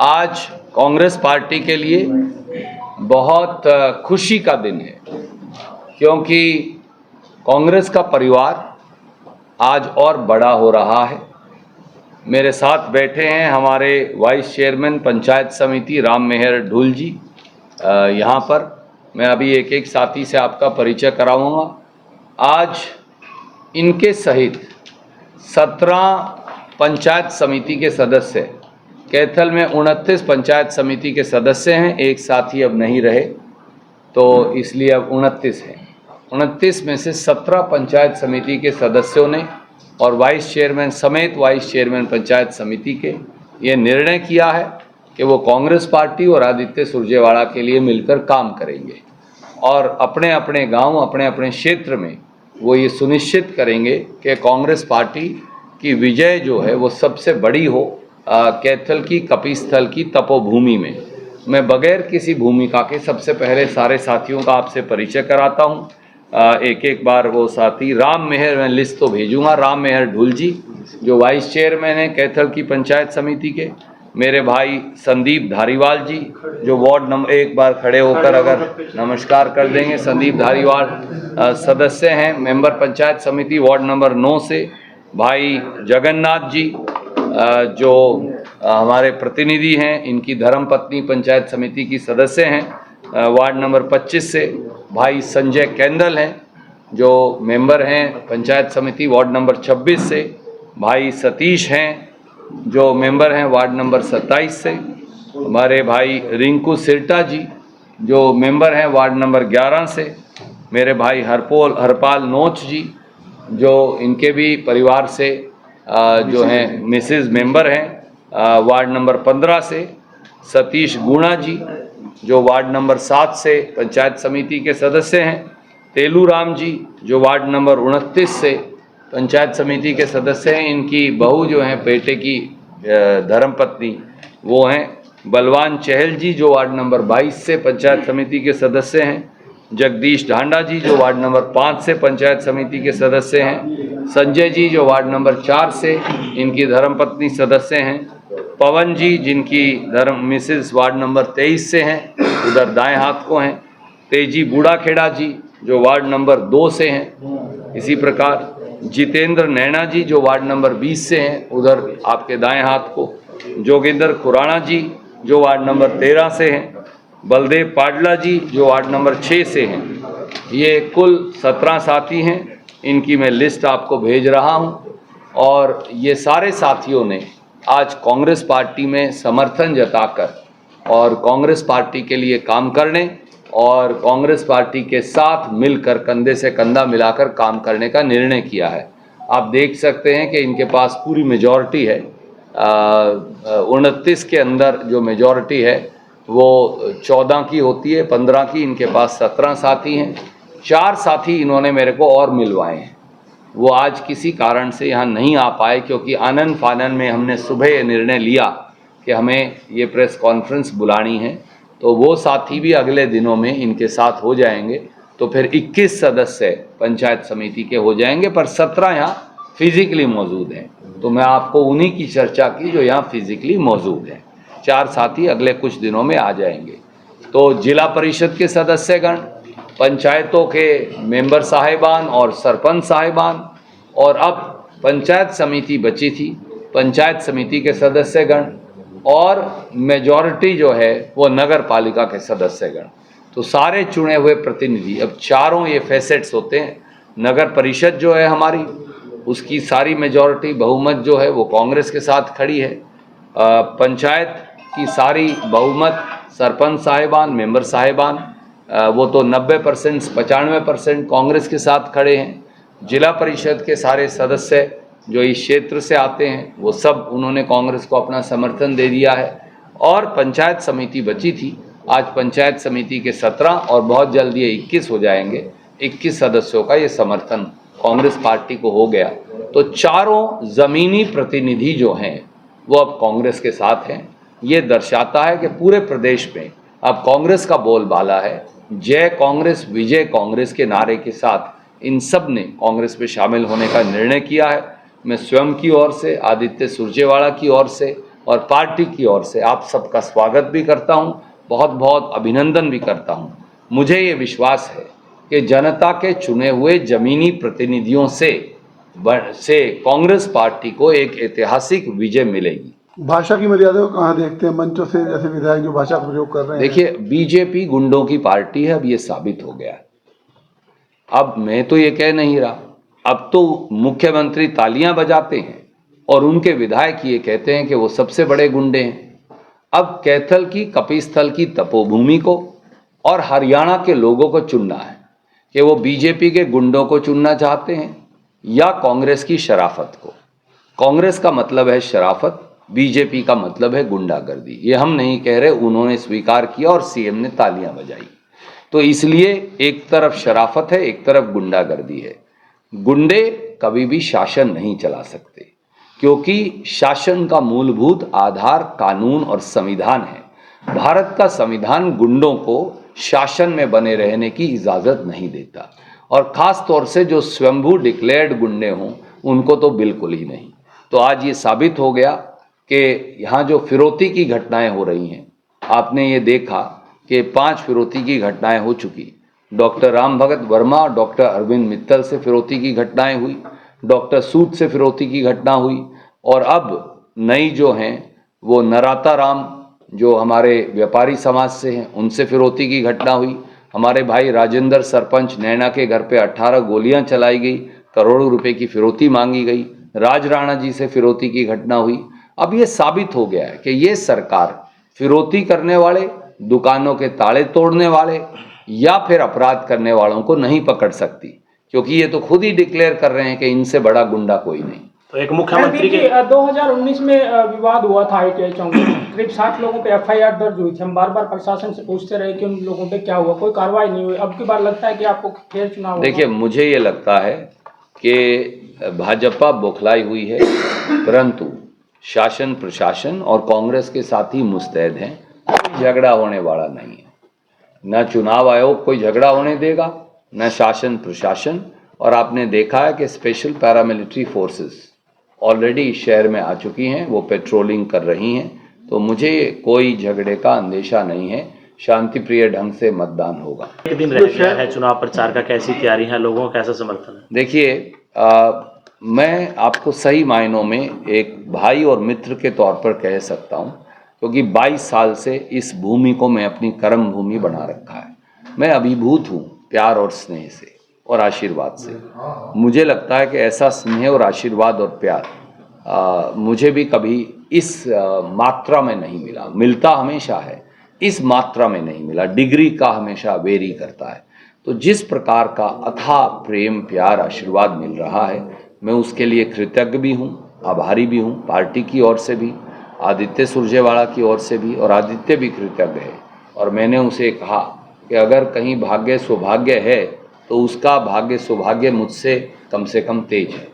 आज कांग्रेस पार्टी के लिए बहुत खुशी का दिन है, क्योंकि कांग्रेस का परिवार आज और बड़ा हो रहा है। मेरे साथ बैठे हैं हमारे वाइस चेयरमैन पंचायत समिति राम मेहर ढूल जी। यहाँ पर मैं अभी एक एक साथी से आपका परिचय कराऊंगा। आज इनके सहित 17 पंचायत समिति के सदस्य, कैथल में 29 पंचायत समिति के सदस्य हैं। एक साथी अब नहीं रहे तो इसलिए अब 29 हैं। 29 में से 17 पंचायत समिति के सदस्यों ने और वाइस चेयरमैन समेत वाइस चेयरमैन पंचायत समिति के ये निर्णय किया है कि वो कांग्रेस पार्टी और आदित्य सुरजेवाला के लिए मिलकर काम करेंगे और अपने अपने गांव, अपने अपने क्षेत्र में वो ये सुनिश्चित करेंगे कि कांग्रेस पार्टी की विजय जो है वो सबसे बड़ी हो कैथल की कपिस्थल की तपोभूमि में। मैं बगैर किसी भूमिका के सबसे पहले सारे साथियों का आपसे परिचय कराता हूँ। एक एक बार वो साथी राम मेहर, मैं लिस्ट तो भेजूंगा, राम मेहर ढूल जी जो वाइस चेयरमैन है कैथल की पंचायत समिति के। मेरे भाई संदीप धारीवाल जी जो वार्ड नंबर, एक बार खड़े होकर अगर नमस्कार कर देंगे। संदीप धारीवाल सदस्य हैं मेंबर पंचायत समिति वार्ड नंबर 9 से। भाई जगन्नाथ जी जो हमारे प्रतिनिधि हैं, इनकी धर्मपत्नी पंचायत समिति की सदस्य हैं वार्ड नंबर 25 से। भाई संजय कैंडल हैं जो मेंबर हैं पंचायत समिति वार्ड नंबर 26 से। भाई सतीश हैं जो मेंबर हैं वार्ड नंबर 27 से। हमारे भाई रिंकू सिरटा जी जो मेंबर हैं वार्ड नंबर 11 से। मेरे भाई हरपाल नोच जी जो इनके भी परिवार से जो हैं मिसेज मेंबर हैं वार्ड नंबर 15 से। सतीश गुणा जी जो वार्ड नंबर 7 से पंचायत समिति के सदस्य हैं। तेलू राम जी जो वार्ड नंबर 29 से पंचायत समिति के सदस्य हैं। इनकी बहू जो हैं बेटे की धर्मपत्नी वो हैं। बलवान चहल जी जो वार्ड नंबर 22 से पंचायत समिति के सदस्य हैं। जगदीश ढांडा जी जो वार्ड नंबर 5 से पंचायत समिति के सदस्य हैं। संजय जी जो वार्ड नंबर 4 से इनकी धर्मपत्नी सदस्य हैं। पवन जी जिनकी मिसेस वार्ड नंबर 23 से हैं, उधर दाएं हाथ को हैं। तेजी बूढ़ाखेड़ा जी जो वार्ड नंबर 2 से हैं। इसी प्रकार जितेंद्र नैना जी जो वार्ड नंबर 20 से हैं, उधर आपके दाएं हाथ को। जोगेंद्र खुराना जी जो वार्ड नंबर 13 से हैं। बलदेव पाडला जी जो वार्ड नंबर 6 से हैं। ये कुल 17 साथी हैं। इनकी मैं लिस्ट आपको भेज रहा हूं। और ये सारे साथियों ने आज कांग्रेस पार्टी में समर्थन जताकर और कांग्रेस पार्टी के लिए काम करने और कांग्रेस पार्टी के साथ मिलकर कंधे से कंधा मिलाकर काम करने का निर्णय किया है। आप देख सकते हैं कि इनके पास पूरी मेजॉरिटी है। 29 के अंदर जो मेजॉरिटी है वो 14 की होती है, 15 की। इनके पास 17 साथी हैं। 4 साथी इन्होंने मेरे को और मिलवाए हैं। वो आज किसी कारण से यहाँ नहीं आ पाए, क्योंकि आनन फानन में हमने सुबह ये निर्णय लिया कि हमें ये प्रेस कॉन्फ्रेंस बुलानी है। तो वो साथी भी अगले दिनों में इनके साथ हो जाएंगे, तो फिर 21 सदस्य पंचायत समिति के हो जाएंगे, पर 17 यहाँ फिजिकली मौजूद हैं। तो मैं आपको उन्हीं की चर्चा की जो यहाँ फिजिकली मौजूद हैं। 4 साथी अगले कुछ दिनों में आ जाएंगे। तो जिला परिषद के सदस्यगण, पंचायतों के मेंबर साहिबान और सरपंच साहिबान, और अब पंचायत समिति बची थी, पंचायत समिति के सदस्यगण, और मेजॉरिटी जो है वो नगर पालिका के सदस्यगण। तो सारे चुने हुए प्रतिनिधि, अब चारों ये फैसेट्स होते हैं। नगर परिषद जो है हमारी, उसकी सारी मेजॉरिटी बहुमत जो है वो कांग्रेस के साथ खड़ी है। पंचायत की सारी बहुमत, सरपंच साहिबान, मेंबर साहिबान, वो तो 90% 95% कांग्रेस के साथ खड़े हैं। जिला परिषद के सारे सदस्य जो इस क्षेत्र से आते हैं वो सब उन्होंने कांग्रेस को अपना समर्थन दे दिया है। और पंचायत समिति बची थी, आज पंचायत समिति के 17 और बहुत जल्द ये 21 हो जाएंगे। 21 सदस्यों का ये समर्थन कांग्रेस पार्टी को हो गया। तो चारों ज़मीनी प्रतिनिधि जो हैं वो अब कांग्रेस के साथ हैं। ये दर्शाता है कि पूरे प्रदेश में अब कांग्रेस का बोलबाला है। जय कांग्रेस विजय कांग्रेस के नारे के साथ इन सब ने कांग्रेस में शामिल होने का निर्णय किया है। मैं स्वयं की ओर से, आदित्य सुरजेवाला की ओर से और पार्टी की ओर से आप सबका स्वागत भी करता हूं, बहुत बहुत अभिनंदन भी करता हूं। मुझे ये विश्वास है कि जनता के चुने हुए जमीनी प्रतिनिधियों से कांग्रेस पार्टी को एक ऐतिहासिक विजय मिलेगी। भाषा की मर्यादा को कहाँ देखते हैं? मंचों से जैसे विधायक जो भाषा का प्रयोग कर रहे हैं। देखिए, बीजेपी गुंडों की पार्टी है, अब ये साबित हो गया। अब मैं तो ये कह नहीं रहा, अब तो मुख्यमंत्री तालियां बजाते हैं और उनके विधायक ये कहते हैं कि वो सबसे बड़े गुंडे हैं। अब कैथल की कपिस्थल की तपोभूमि को और हरियाणा के लोगों को चुनना है कि वो बीजेपी के गुंडों को चुनना चाहते हैं या कांग्रेस की शराफत को। कांग्रेस का मतलब है शराफत, बीजेपी का मतलब है गुंडागर्दी। ये हम नहीं कह रहे, उन्होंने स्वीकार किया और सीएम ने तालियां बजाई। तो इसलिए एक तरफ शराफत है, एक तरफ गुंडागर्दी है। गुंडे कभी भी शासन नहीं चला सकते, क्योंकि शासन का मूलभूत आधार कानून और संविधान है। भारत का संविधान गुंडों को शासन में बने रहने की इजाजत नहीं देता, और खास तौर से जो स्वयंभू डिक्लेयर्ड गुंडे हों उनको तो बिल्कुल ही नहीं। तो आज ये साबित हो गया कि यहाँ जो फिरौती की घटनाएं हो रही हैं, आपने ये देखा कि 5 फिरौती की घटनाएं हो चुकी। डॉक्टर राम भगत वर्मा और डॉक्टर अरविंद मित्तल से फिरौती की घटनाएं हुई, डॉक्टर सूद से फिरौती की घटना हुई, और अब नई जो हैं वो नराता राम जो हमारे व्यापारी समाज से हैं उनसे फिरौती की घटना हुई। हमारे भाई राजेंद्र सरपंच नैना के घर पे 18 गोलियां चलाई गई, करोड़ों रुपए की फिरौती मांगी गई। राज राणा जी से फिरौती की घटना हुई। अब ये साबित हो गया है कि ये सरकार फिरौती करने वाले, दुकानों के ताले तोड़ने वाले या फिर अपराध करने वालों को नहीं पकड़ सकती, क्योंकि ये तो खुद ही डिक्लेयर कर रहे हैं कि इनसे बड़ा गुंडा कोई नहीं। तो एक मुख्यमंत्री के 2019 में विवाद हुआ था ITI चौक में, करीब 60 लोगों पे FIR दर्ज हुई थी। हम बार बार प्रशासन से पूछते रहे कि उन लोगों पे क्या हुआ, कोई कार्रवाई नहीं हुई। अब की बार लगता है कि आपको फिर चुनाव होगा। देखिए, मुझे ये लगता है कि भाजपा बौखलाई हुई है, परंतु शासन प्रशासन और कांग्रेस के साथ ही मुस्तैद हैं। कोई झगड़ा होने वाला नहीं है, न चुनाव आयोग कोई झगड़ा होने देगा, न शासन प्रशासन। और आपने देखा है कि स्पेशल पैरामिलिट्री फोर्सेस ऑलरेडी शहर में आ चुकी हैं, वो पेट्रोलिंग कर रही हैं। तो मुझे कोई झगड़े का अंदेशा नहीं है, शांतिप्रिय ढंग से मतदान होगा। एक दिन रह गया है चुनाव प्रचार का, कैसी तैयारी है, लोगों का कैसा समर्थन है? देखिए, मैं आपको सही मायनों में एक भाई और मित्र के तौर पर कह सकता हूं, क्योंकि 22 साल से इस भूमि को मैं अपनी कर्म भूमि बना रखा है। मैं अभिभूत हूं प्यार और स्नेह से और आशीर्वाद से। मुझे लगता है कि ऐसा स्नेह और आशीर्वाद और प्यार मुझे भी कभी इस मात्रा में नहीं मिला। मिलता हमेशा है, इस मात्रा में नहीं मिला। डिग्री का हमेशा वेरी करता है। तो जिस प्रकार का अथाह प्रेम प्यार आशीर्वाद मिल रहा है, मैं उसके लिए कृतज्ञ भी हूँ, आभारी भी हूँ। पार्टी की ओर से भी, आदित्य सुरजेवाला की ओर से भी, और आदित्य भी कृतज्ञ है। और मैंने उसे कहा कि अगर कहीं भाग्य सौभाग्य है तो उसका भाग्य सौभाग्य मुझसे कम से कम तेज है।